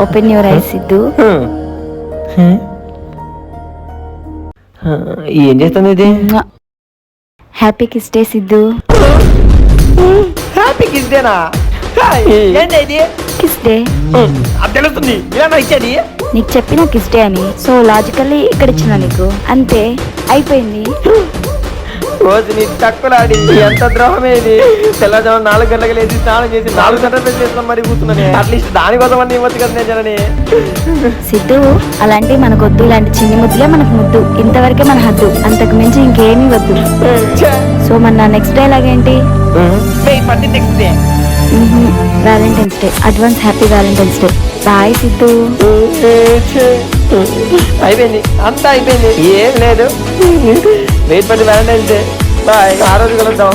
Open your eyes Siddhu. ఏం చేస్తుంది ఇది? Happy kiss day Siddhu. Happy kiss డేనా? ఏంటి ఇది? కిస్ డే అది తెలుస్తుంది, ఇలా ఇచ్చేది. నీకు చెప్పిన కిస్ డే అని, సో లాజికల్లీ ఇక్కడ ఇచ్చిన నీకు, అంతే అయిపోయింది. రోజు నీ తక్కువలాడి ఎంత ద్రోహమే ఇది. తెల్లజాము 4 గంటలకు లేచి స్నానం చేసి 4 గంటలు చేస్తాం మరి కూర్చున్నాను. అట్లీస్ట్ దానికోసం అన్ని ఇవ్వచ్చు కదా నేను జనని. సిద్ధు అలాంటి మనకొద్దు, ఇలాంటి చిన్ని ముద్దులే మనకు ముద్దు, ఇంతవరకే మన హద్దు, అంతకు మించి ఇంకేమీ వద్దు. సో మన నెక్స్ట్ డే లాగేంటి? Next day valentine's day. Advance happy valentine's day. Bye Siddhu. అయిపోయింది, అంతా అయిపోయింది, ఏం లేదు. Wait for the valentine's day. Bye, ఆ రోజు కలుద్దాం.